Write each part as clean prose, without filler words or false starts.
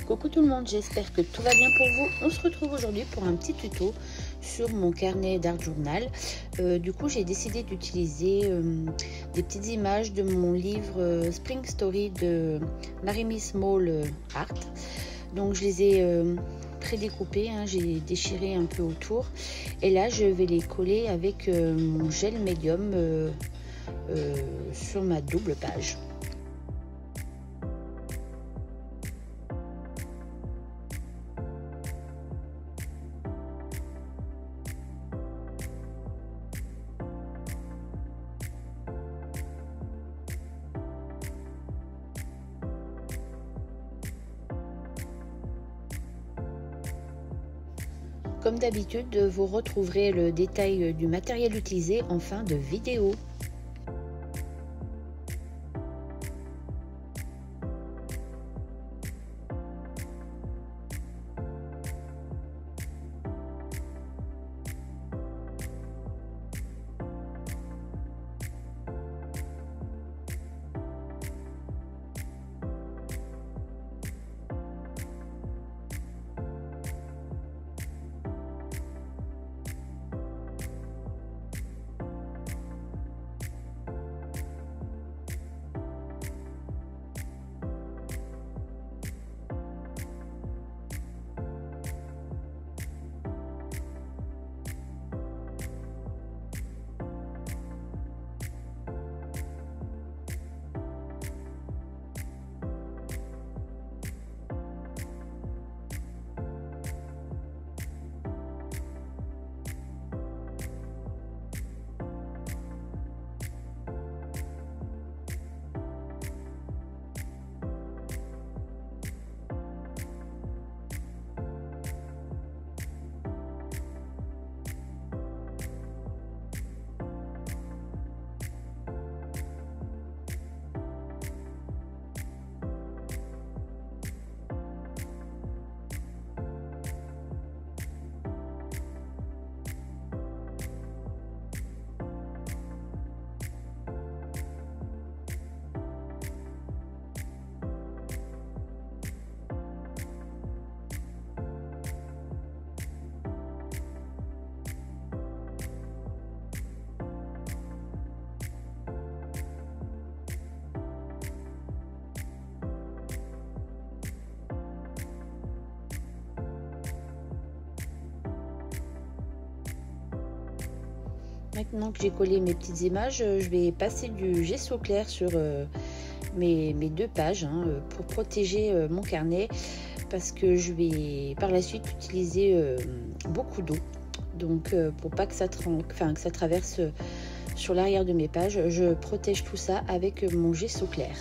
Coucou tout le monde, j'espère que tout va bien pour vous. On se retrouve aujourd'hui pour un petit tuto sur mon carnet d'art journal. Du coup, j'ai décidé d'utiliser des petites images de mon livre Spring Story de Mary-Miss Mole Art. Donc je les ai prédécoupées, hein, j'ai déchiré un peu autour. Et là, je vais les coller avec mon gel médium sur ma double page. Comme d'habitude, vous retrouverez le détail du matériel utilisé en fin de vidéo. Maintenant que j'ai collé mes petites images, je vais passer du gesso clair sur mes deux pages, hein, pour protéger mon carnet, parce que je vais par la suite utiliser beaucoup d'eau. Donc pour pas que ça traverse sur l'arrière de mes pages, je protège tout ça avec mon gesso clair.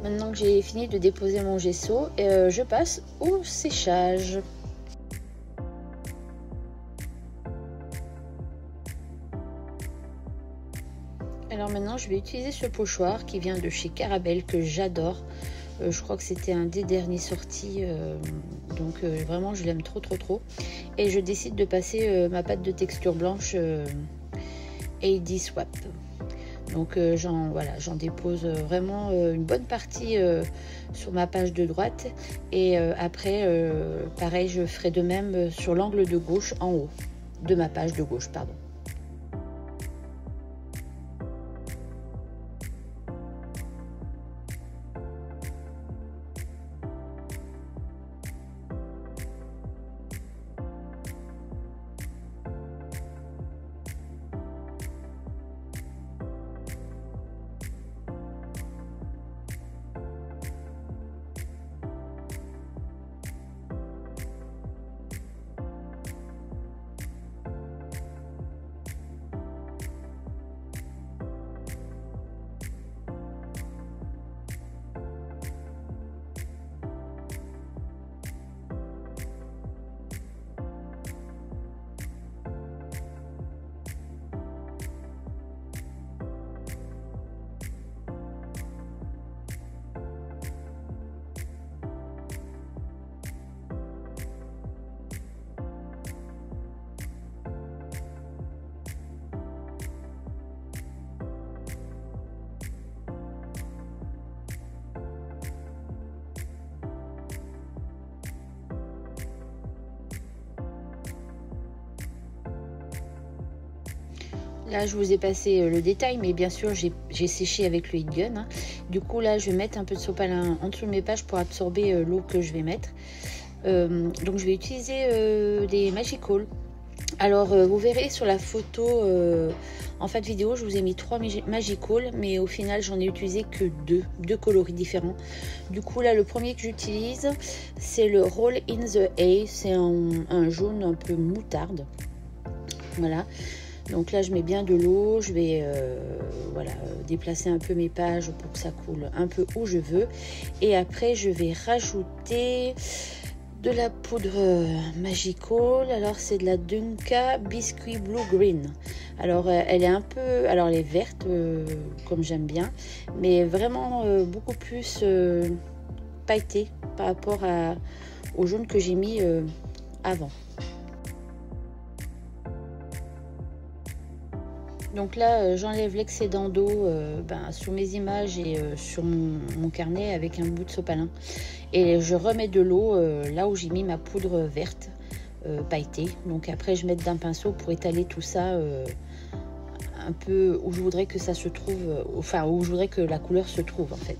Maintenant que j'ai fini de déposer mon gesso, je passe au séchage. Alors maintenant, je vais utiliser ce pochoir qui vient de chez Carabelle, que j'adore. Je crois que c'était un des derniers sortis, donc vraiment je l'aime trop. Et je décide de passer ma pâte de texture blanche AD Swap. Donc j'en dépose vraiment une bonne partie sur ma page de droite, et après pareil, je ferai de même sur l'angle de gauche en haut de ma page de gauche, pardon. Là, je vous ai passé le détail, mais bien sûr, j'ai séché avec le heat gun. Hein. Du coup, là, je vais mettre un peu de sopalin en dessous de mes pages pour absorber l'eau que je vais mettre. Donc, je vais utiliser des Magical. Alors, vous verrez sur la photo, en fin de vidéo, je vous ai mis 3 Magical, mais au final, j'en ai utilisé que deux coloris différents. Du coup, là, le premier que j'utilise, c'est le Roll in the Hay. C'est un jaune un peu moutarde. Voilà. Donc là, je mets bien de l'eau, je vais voilà, déplacer un peu mes pages pour que ça coule un peu où je veux. Et après, je vais rajouter de la poudre Magical. Alors, c'est de la Dunka Biscuit Blue Green. Alors, elle est un peu... Alors, elle est verte, comme j'aime bien, mais vraiment beaucoup plus pailletée par rapport au jaune que j'ai mis avant. Donc là, j'enlève l'excédent d'eau sur mes images et sur mon carnet avec un bout de sopalin. Et je remets de l'eau là où j'ai mis ma poudre verte pailletée. Donc après, je mets d'un pinceau pour étaler tout ça un peu où je voudrais que ça se trouve, enfin où je voudrais que la couleur se trouve en fait.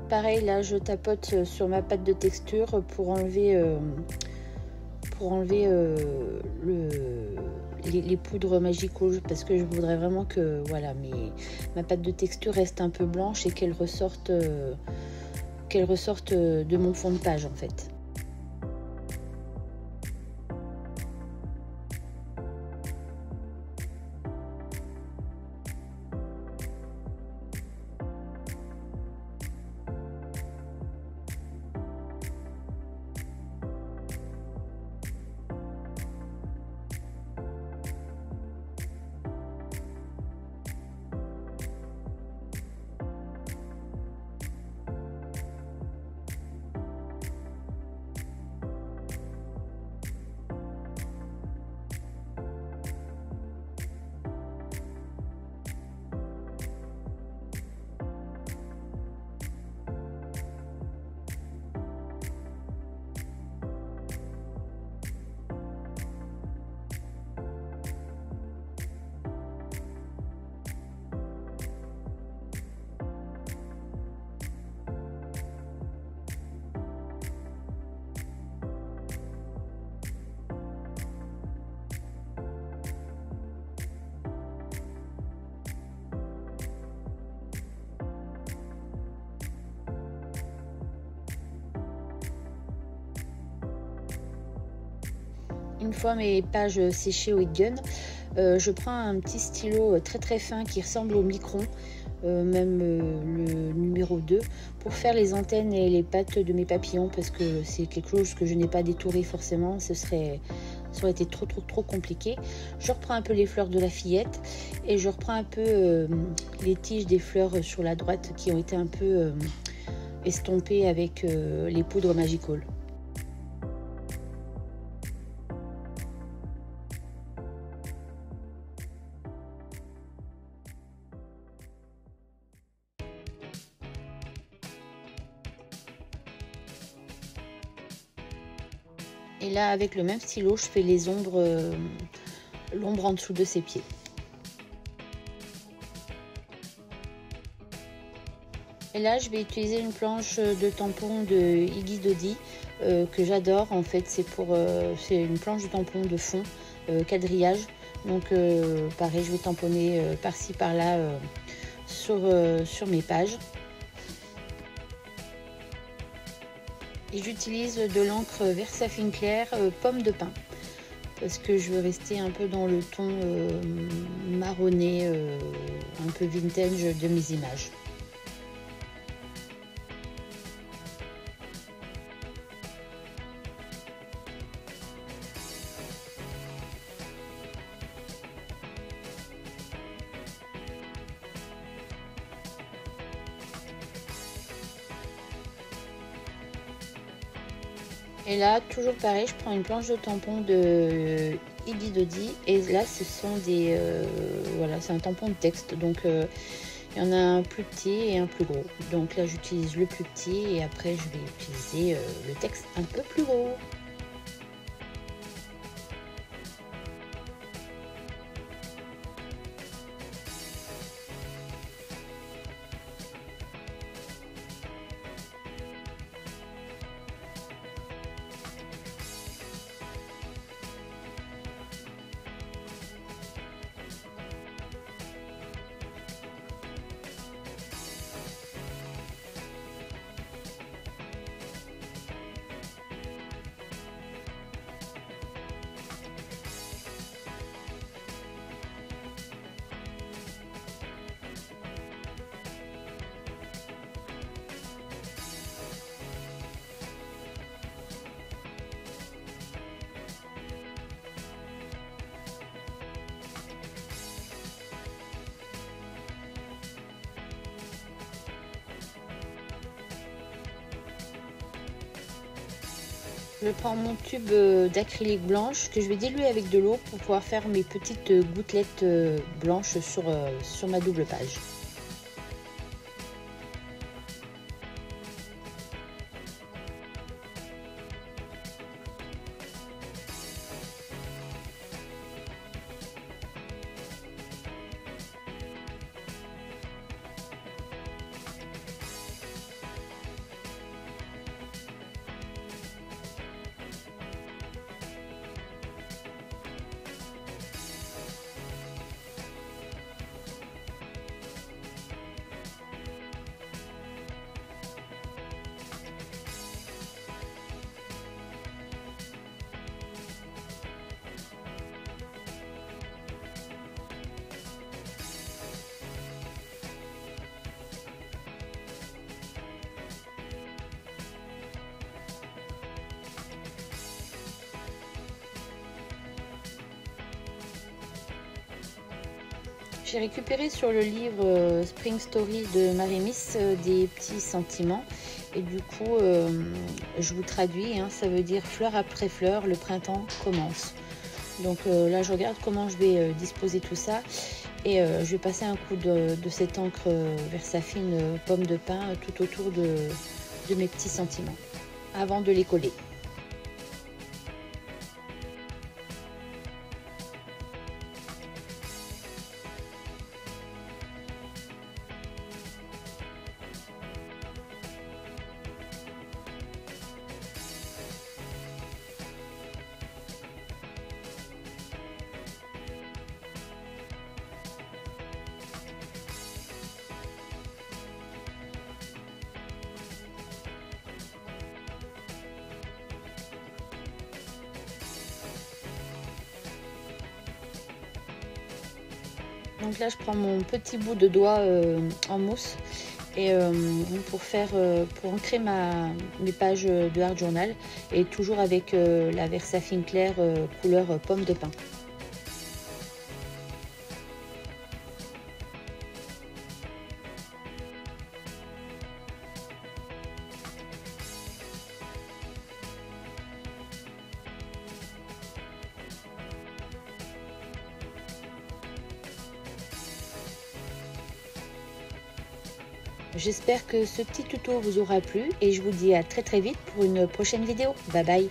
Pareil, là, je tapote sur ma pâte de texture pour enlever, les poudres Magical parce que je voudrais vraiment que voilà, ma pâte de texture reste un peu blanche et qu'elle ressorte de mon fond de page en fait. Une fois mes pages séchées au heat gun, je prends un petit stylo très très fin qui ressemble au micron, même le numéro 2, pour faire les antennes et les pattes de mes papillons parce que c'est quelque chose que je n'ai pas détouré forcément, ça aurait été trop compliqué. Je reprends un peu les fleurs de la fillette et je reprends un peu les tiges des fleurs sur la droite qui ont été un peu estompées avec les poudres Magical. Et là, avec le même stylo, je fais les ombres, l'ombre en dessous de ses pieds. Et là, je vais utiliser une planche de tampon de Iggy Dodi que j'adore. En fait, c'est une planche de tampon de fond, quadrillage. Donc, pareil, je vais tamponner par-ci, par-là sur mes pages. Et j'utilise de l'encre Versafine clair pomme de pin parce que je veux rester un peu dans le ton marronné, un peu vintage de mes images. Et là, toujours pareil, je prends une planche de tampon de Idi Dodi. Et là, ce sont des... voilà, c'est un tampon de texte. Donc, il y en a un plus petit et un plus gros. Donc là, j'utilise le plus petit et après, je vais utiliser le texte un peu plus gros. Je prends mon tube d'acrylique blanche que je vais diluer avec de l'eau pour pouvoir faire mes petites gouttelettes blanches sur ma double page. J'ai récupéré sur le livre Spring Story de Marie-Miss des petits sentiments et du coup je vous traduis, hein, ça veut dire fleur après fleur, le printemps commence. Donc là je regarde comment je vais disposer tout ça et je vais passer un coup de cette encre Versafine pomme de pin tout autour de mes petits sentiments avant de les coller. Donc là je prends mon petit bout de doigt en mousse et pour ancrer mes pages de Art Journal et toujours avec la Versafine claire couleur pomme de pin. J'espère que ce petit tuto vous aura plu et je vous dis à très vite pour une prochaine vidéo. Bye bye!